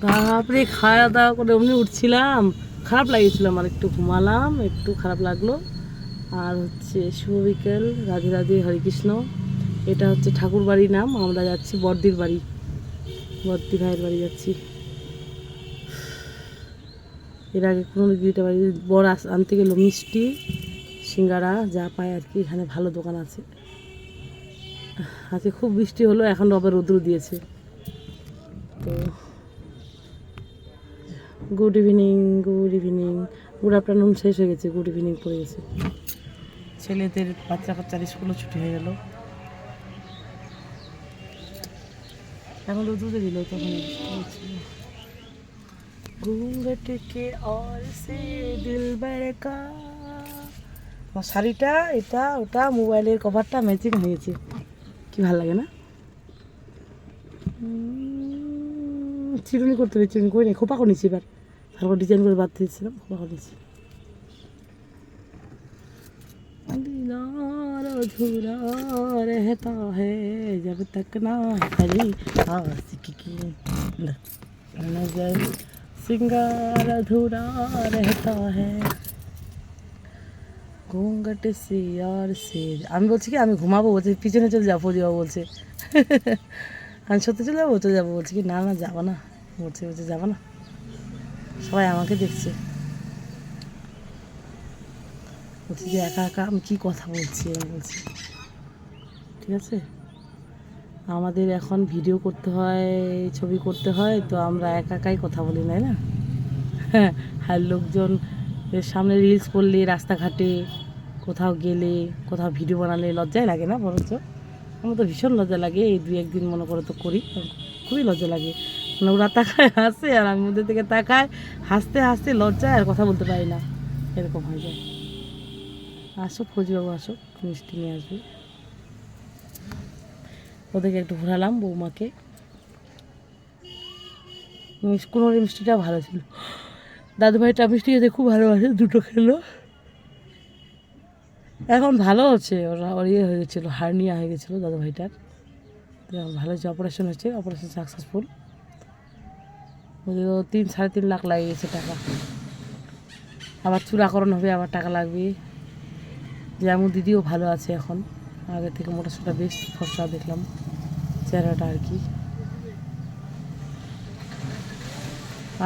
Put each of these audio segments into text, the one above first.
তারপরে খাওয়া দাওয়া করে এমনি উঠছিলাম, খারাপ লাগছিল আমার, একটু ঘুমালাম, একটু খারাপ লাগলো। আর হচ্ছে শুভ বিকেল, রাধে রাধে, হরে কৃষ্ণ। এটা হচ্ছে ঠাকুর বাড়ির নাম, আমরা যাচ্ছি বড়দির বাড়ি, বড়দি ভাইয়ের বাড়ি যাচ্ছি। এর আগে কোনো দিদিটা বাড়ি বড় আনতে গেলো মিষ্টি সিঙ্গারা যা পায় আর কি, এখানে ভালো দোকান আছে। আজকে খুব বৃষ্টি হলো, এখন আবার রৌদ্র দিয়েছে। তো good evening, good evening, good afternoon শেষ হয়ে গেছে, গুড ইভিনিং পড়ে গেছে। ছেলেদের বাচ্চা কাচ্চার স্কুলও ছুটি হয়ে গেল, এখন রৌদ্র দিল, তখন ঘুঙ্ঘট কে और से दिल बड़का। আমার শাড়িটা এটা ওটা মোবাইলের কভারটা ম্যাচিং হয়েছে, কি ভালো লাগে না? চিরুনি করতে হবে, চিরুনি করে নি, খোপা করে নিচ্ছি, এবার তারপর ডিজাইন করে বাদ দিয়েছিলাম, খোপা করে নিচ্ছি। अधूरा रहता है जब तक ना हरी आशिकी की नजर, सिंगार अधूरा रहता है घूंघट से यार से। আমি বলছি কি আমি ঘুমাবো, বলছে পিছনে চলে যাবো, যাবো বলছে। আমি সত্যি চলে যাবো, চলে যাবো বলছি কি না না যাবো না, বলছে বলছে যাবো না, সবাই আমাকে দেখছে, বলছি যে একা একা আমি কী কথা বলছি, আমি বলছি ঠিক আছে। আমাদের এখন ভিডিও করতে হয়, ছবি করতে হয়, তো আমরা একা একাই কথা বলি, নাই না? হ্যাঁ, আর লোকজন সামনে রিলস করলে, রাস্তাঘাটে কোথাও গেলে, কোথাও ভিডিও বানালে লজ্জাই লাগে না? বরঞ্চ আমার তো ভীষণ লজ্জা লাগে, এই দু একদিন মনে করো তো করি, খুবই লজ্জা লাগে। মানে ওরা তাকায় হাসে আর আমি মধ্যে থেকে তাকায়, হাসতে হাসতে লজ্জায় আর কথা বলতে পারি না, এরকম হয়ে যায়। আসো ফৌজিবাবু, আসো, মিষ্টি নিয়ে আসবে। ওদেরকে একটু ঘোরালাম, বৌমাকে। কুনোর মিষ্টিটা ভালো ছিল, দাদুভাইটা মিষ্টি খেতে খুব ভালোবাসে, দুটো খেলো। এখন ভালো হচ্ছে, ওর ইয়ে হয়ে গেছিলো, হার্নিয়া হয়ে গেছিলো দাদুভাইটার, ভালো হচ্ছে, অপারেশন হচ্ছে, অপারেশন সাকসেসফুল। ওদের 3-3.5 লাখ লাগিয়েছে টাকা, আবার চূড়াকরণ হবে, আবার টাকা লাগবে। যেমন দিদিও ভালো আছে এখন, আগের থেকে মোটাসোটা বেশ ফর্সা দেখলাম চেহারাটা আর কি।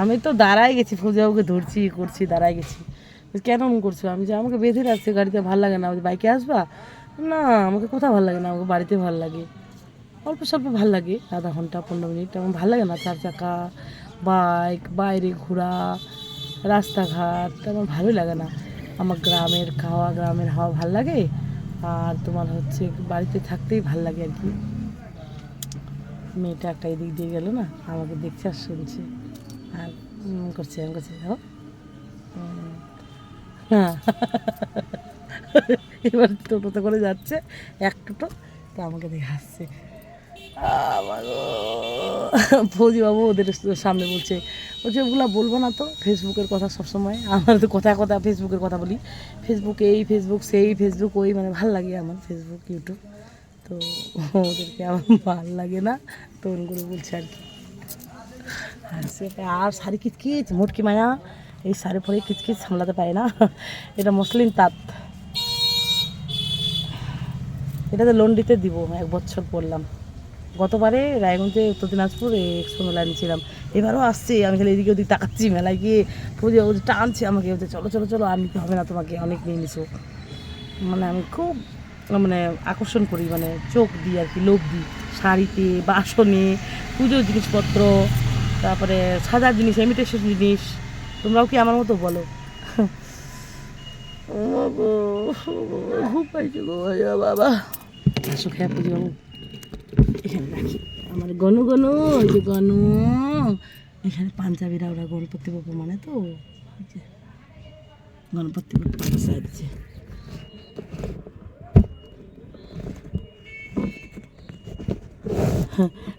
আমি তো দাঁড়াই গেছি, ফৌজিবাবুকে ধরছি করছি, দাঁড়াই গেছি, কেন করছো? আমি যে আমাকে বেঁধে রাখছে গাড়িতে, ভালো লাগে না, বাইকে আসবা না, আমাকে কোথাও ভালো লাগে না, আমাকে বাড়িতে ভালো লাগে, অল্প স্বল্প ভালো লাগে, আধা ঘন্টা 15 মিনিট, আমার ভালো লাগে না 4 চাকা, বাইক, বাইরে ঘোরা, রাস্তাঘাট আমার ভালোই লাগে না। আমার গ্রামের খাওয়া, গ্রামের হাওয়া ভালো লাগে, আর তোমার হচ্ছে বাড়িতে থাকতেই ভালো লাগে আর কি। মেয়েটা একটা এদিক দিয়ে গেল না, আমাকে দেখছে আর শুনছে আর করছে, আমি করছি দেখো, হ্যাঁ। এবার টোটোতে করে যাচ্ছে, এক টোটো, তো আমাকে দেখে হাসছে। ফৌজিবাবু ওদের সামনে বলছে, বলছে ওগুলো বলবো না তো, ফেসবুকের কথা সবসময়, আমার তো কথা কথা ফেসবুকের কথা বলি, ফেসবুকে এই ফেসবুক সেই ফেসবুক ওই, মানে ভাল লাগে আমার ফেসবুক ইউটিউব, তো ওদেরকে আমার ভাল লাগে না, তো করে বলছে আর কি। আর শাড়ি কিচকিচ মোটকি মায়া, এই শাড়ি পরে কিচকিচ সামলাতে পারে না, এটা মসলিন তাঁত, এটাতে লোন দিতে দিব, 1 বছর পরলাম। গতবারে রায়গঞ্জে, উত্তর দিনাজপুর এক্সপো মেলায় নিয়েছিলাম, এবারও আসছে, আমি খালি এদিকে ওদিকে তাকাচ্ছি, মেলায় গিয়ে পুজো টানছে আমাকে, বলছে চলো চলো চলো, আর নিতে হবে না তোমাকে, অনেক নিয়ে নিছো। মানে আমি খুব মানে আকর্ষণ করি, মানে চোখ দিই আর কি, লোভ দিই, শাড়িতে, বাসনে, পুজোর জিনিসপত্র, তারপরে সাজার জিনিস, ইমিটেশন জিনিস। তোমরাও কি আমার মতো বলো? খুব পাইছি গো বাবা, আসো খেয়ে পুজো এখানে রাখি, আমার গনু গনু, ওই যে গনু, এখানে পাঞ্জাবিরা ওরা গণপতি বাবা মানে, তো গণপতি বাবা বসায় দিচ্ছে।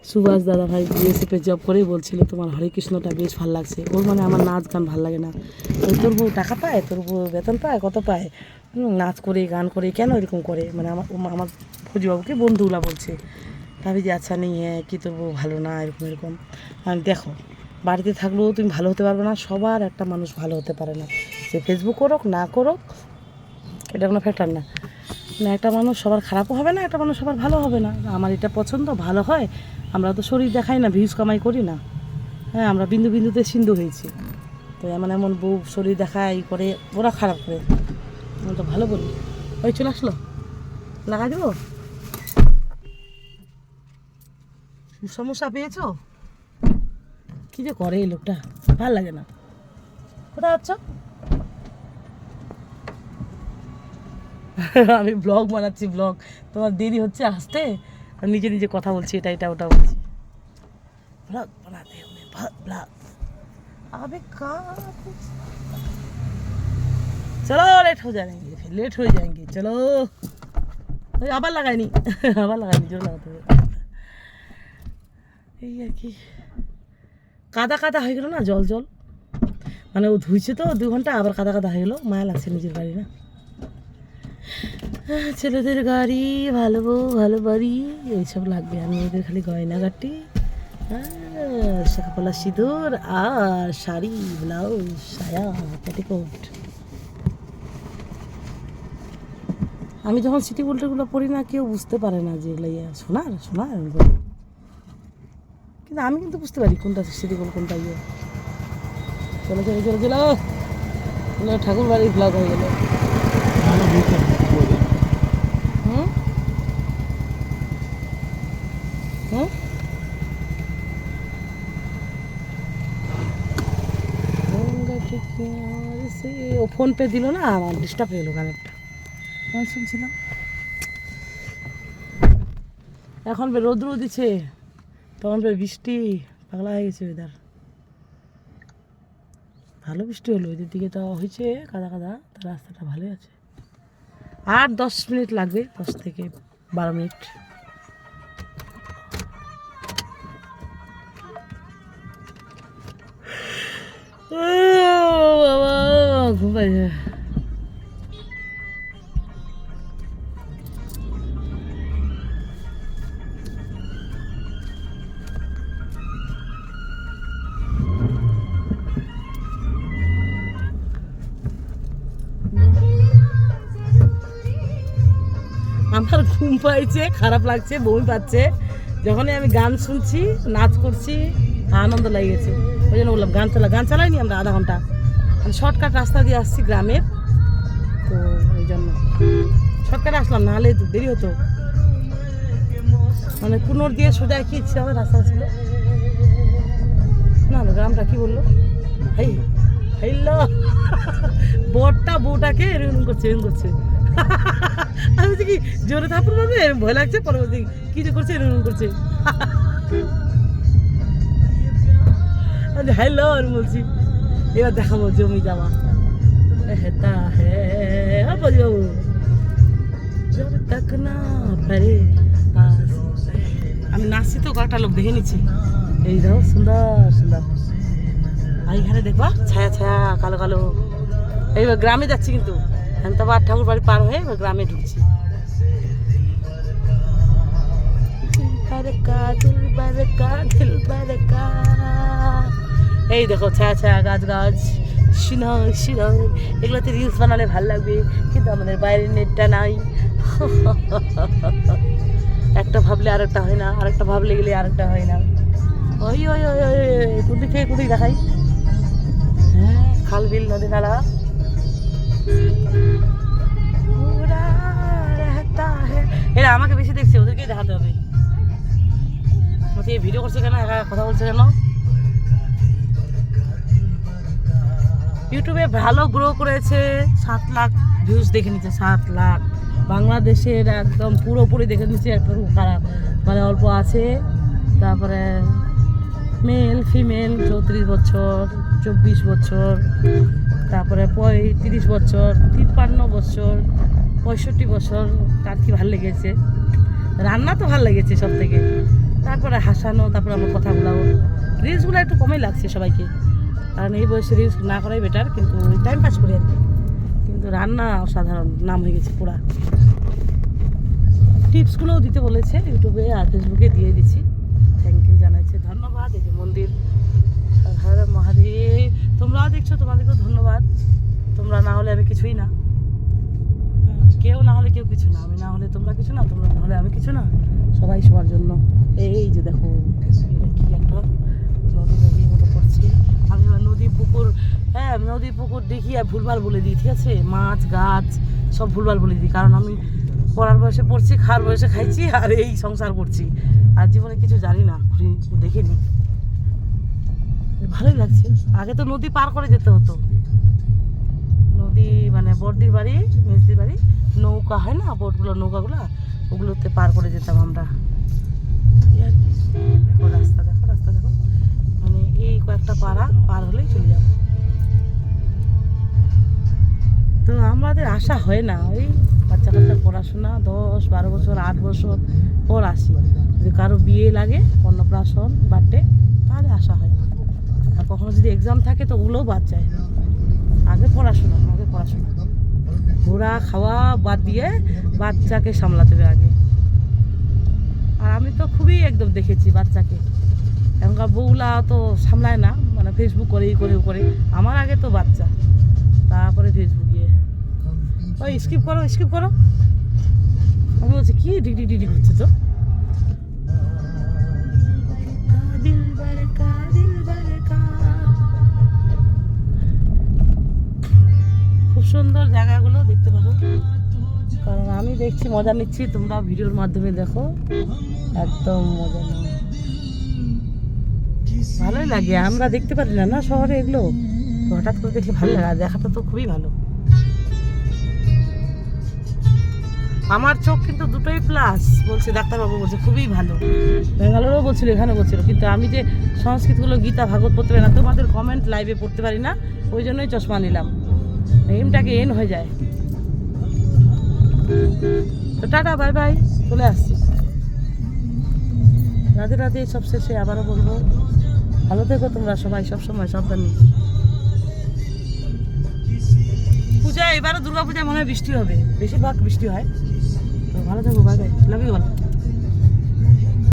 সুভাষ দাদা ভাই বিএসএফে জব করেই বলছিল তোমার হরে কৃষ্ণটা বেশ ভালো লাগছে, ওর মানে আমার নাচ গান ভালো লাগে না। ওই তোর বউ টাকা পায়, তোর বউ বেতন পায়, কত পায়, নাচ করে গান করে কেন এরকম করে, মানে আমার ফৌজিবাবুকে বন্ধুগুলা বলছে, ভাবি যে আচ্ছা নেই, হ্যাঁ কি তোর বউ ভালো না, এরকম এরকম। আমি দেখো বাড়িতে থাকলেও তুমি ভালো হতে পারবে না, সবার একটা মানুষ ভালো হতে পারে না, সে ফেসবুক করুক না করুক এটা কোনো ফ্যাক্টর না। না একটা মানুষ সবার খারাপও হবে না, একটা মানুষ সবার ভালো হবে না। আমার এটা পছন্দ, ভালো হয়। আমরা তো শরীর দেখাই না, ভিউজ কামাই করি না। হ্যাঁ, আমরা বিন্দু বিন্দুতে সিন্ধু হয়েছি। তো এমন এমন বউ শরীর দেখায় করে, ওরা খারাপ করে, আমি তো ভালো বলি। ওই চলে আসলো, লাগাই দেবো। সমস্যা পেয়েছো? কী যে করে এই লোকটা, ভালো লাগে না। কোথায় যাচ্ছ? আমি ব্লগ বানাচ্ছি, ব্লগ। তোমার দেরি হচ্ছে আসতে, আর নিজে নিজে কথা বলছি, এটা এটা ওটা বলছি। ব্লগ বানাতে হবে, ব্লগ। अबे चलो लेट हो जाएंगे, फिर लेट हो जाएंगे। चलो আবার লাগাইনি, আবার লাগাইনি, জোর লাগাতে হবে। এই আর কি, কাদা কাদা হয়ে গেলো না, জল জল, মানে ও ধুইছে তো 2 ঘন্টা, আবার কাদা কাদা হয়ে গেলো। মায়া লাগছে নিজের গাড়ি না, ছেলেদের গাড়ি, ভালো বউ ভালো বাড়ি, এইসব লাগবে। আমি ওদের খালি গয়নাগাটি, শাখাপলা সিঁদুর আর শাড়ি, ব্লাউজ, সায়া, পেটিকোট। আমি যখন সিটি গোল্ডেরগুলো পরি না, কেউ বুঝতে পারে না যে এগুলো সোনার সোনার, কিন্তু আমি কিন্তু বুঝতে পারি কোনটা সিটি গোল্ড কোনটা ইয়ে। চলো চলো চলো চলো, ঠাকুর বাড়ির ব্লগ হয়ে গেল। হুম হুম, ও ফোন পে দিল না, আমার ডিস্টার্ব হয়ে গেলো গানেরটা, গান শুনছিলাম। এখন রোদ্র দিচ্ছে, তখন বৃষ্টি, পাগলা হয়ে গেছে ওয়েদার। ভালো বৃষ্টি হলো, ওইদের দিকে তো হয়েছে কাদা কাদা, তো রাস্তাটা ভালোই আছে। আর 10 মিনিট লাগবে, 10 থেকে 12 মিনিট। বাবা ঘুম পাইছে। আমার ঘুম পাইছে, খারাপ লাগছে, বমি পাচ্ছে। যখনই আমি গান শুনছি, নাচ করছি, আনন্দ লেগে গেছে। ওই জন্য বললাম গান চালাইনি আমরা আধা ঘন্টা। আমি শর্টকাট রাস্তা দিয়ে আসছি গ্রামের, তো ওই জন্য শর্টকাটে আসলাম, নাহলে দেরি হতো। মানে কুনোর দিয়ে সোজা কি ইচ্ছে হবে রাস্তা ছিল না, গ্রামটা কি বললো, হেই হেইলো, বরটা বউটাকে এরকম করছে, এরকম করছে। আমি বলছি কি জোরে থাপুর পাবে, এরকম ভয় লাগছে, পরবর্তী কি যে করছে, এরকম করছে। হ্যালো বলছি, এবার দেখাবো জমি যাওয়া। হেতা হ্যাঁ বাবু, জব তক না পারে। আমি নাচছি তো, কয়েকটা লোক দেখে নিচ্ছি। এই দেখো সুন্দর সুন্দর, আর এখানে দেখবা ছায়া ছায়া, কালো কালো। এইবার গ্রামে যাচ্ছি, কিন্তু আমি তো আবার ঠাকুর বাড়ি পার হয়ে গ্রামে ঢুকছি। এই দেখো ছায়া ছায়া, গাছ গাছ, সিনহ সিনহ, এগুলোতে রিলস বানালে ভালো লাগবে, কিন্তু আমাদের বাইরের নেটটা নাই। একটা ভাবলে আরেকটা হয় না, আরেকটা ভাবলে গেলে আরেকটা হয় না। ওই ওই ওই ওই কোনদিক থেকে কোনদিক দেখাই। হ্যাঁ, খাল বিল নদী নালা, এরা আমাকে বেশি দেখছে, ওদেরকেই দেখাতে হবে। ভিডিও করছে কেন, একা কথা বলছে কেন? ইউটিউবে ভালো গ্রো করেছে, 7 লাখ ভিউজ দেখে নিচ্ছে, 7 লাখ। বাংলাদেশের একদম পুরোপুরি দেখে নিচ্ছে, একটু খারাপ মানে অল্প আছে। তারপরে মেল ফিমেল 34 বছর, 24 বছর, তারপরে 35 বছর, 53 বছর, 65 বছর। কার কি ভালো লেগেছে? রান্না তো ভালো লেগেছে সব থেকে, তারপরে হাসানো, তারপরে আমার কথাগুলো, রিলসগুলো একটু কমই লাগছে সবাইকে, কারণ এই বয়সে রিলস না করাই বেটার, কিন্তু টাইম পাস করি আর কি। কিন্তু রান্না অসাধারণ, নাম হয়ে গেছে পুরা। টিপসগুলোও দিতে বলেছে ইউটিউবে আর ফেসবুকে, দিয়ে দিচ্ছি। থ্যাংক ইউ জানাচ্ছে, ধন্যবাদ। এই যে মন্দির দেখছো তোমাদেরকেও ধন্যবাদ। তোমরা না হলে আমি কিছুই না, কেউ না হলে কেউ কিছু না, আমি না হলে তোমরা কিছু না, তোমরা না হলে আমি কিছু না, সবাই সবার জন্য। এই যে দেখো এটা কি একটা নদীর মতো করছে। আমি আবার নদী পুকুর, হ্যাঁ নদী পুকুর দেখি আর ভুলভাল বলে দিই, ঠিক আছে, মাছ গাছ সব ভুলভাল বলে দিই, কারণ আমি পড়ার বয়সে পড়ছি, খাওয়ার বয়সে খাইছি, আর এই সংসার করছি, আর জীবনে কিছু জানি না, দেখিনি। ভালোই লাগছে। আগে তো নদী পার করে যেতে হতো, নদী মানে বড়দির বাড়ি মেজদির বাড়ি নৌকা হয় না, বোটগুলো নৌকাগুলো ওগুলোতে পার করে যেতাম আমরা। দেখো রাস্তা, দেখো রাস্তা দেখো, মানে এই কয়েকটা পাড়া পার হলেই চলে যাব। তো আমাদের আশা হয় না, ওই বাচ্চা কাচ্চার পড়াশোনা 10-12 বছর 8 বছর পর আসি, যদি কারো বিয়ে লাগে অন্নপ্রাশন বার্থডে তাহলে আসা হয়, আর কখনো যদি এক্সাম থাকে তো ওগুলোও বাদ যায়। আগে পড়াশোনা, আগে পড়াশোনা, ঘোরা খাওয়া বাদ দিয়ে বাচ্চাকে সামলাতে হবে আগে। আর আমি তো খুবই একদম দেখেছি বাচ্চাকে, এখনকার বউলা তো সামলায় না, মানে ফেসবুক করে আমার আগে তো বাচ্চা, তারপরে ফেসবুক গিয়ে ওই স্কিপ করো। আমি বলছি কি ডিডি করছে তো। খুব সুন্দর জায়গাগুলো দেখতে পাবো, কারণ আমি দেখছি মজা নিচ্ছি, তোমরা ভিডিওর মাধ্যমে দেখো, একদম মজা নাও। ভালোই লাগে, আমরা দেখতে পারি না শহরে এগুলো, হঠাৎ করে দেখে ভালো লাগে, দেখাটা তো খুবই ভালো। আমার চোখ কিন্তু দুটোই প্লাস বলছে ডাক্তারবাবু, বলছে খুবই ভালো, ব্যাঙ্গালোরও বলছিল এখানে বলছিল, কিন্তু আমি যে সংস্কৃতগুলো গীতা ভাগবত পড়তে পারি না, তোমাদের কমেন্ট লাইভে পড়তে পারি না, ওই জন্যই চশমা নিলাম, এমটাকে এন হয়ে যায়। তো টাটা বাই বাই, চলে আসছি, রাধে রাধে। সব শেষে আবারও বলবো, ভালো থেকো তোমরা সবাই, সবসময় সাবধানে। পূজা এবারও দুর্গা পূজা মনে হয় বৃষ্টি হবে, বেশিরভাগ বৃষ্টি হয়, তো ভালো থাকো, bye bye, love you all.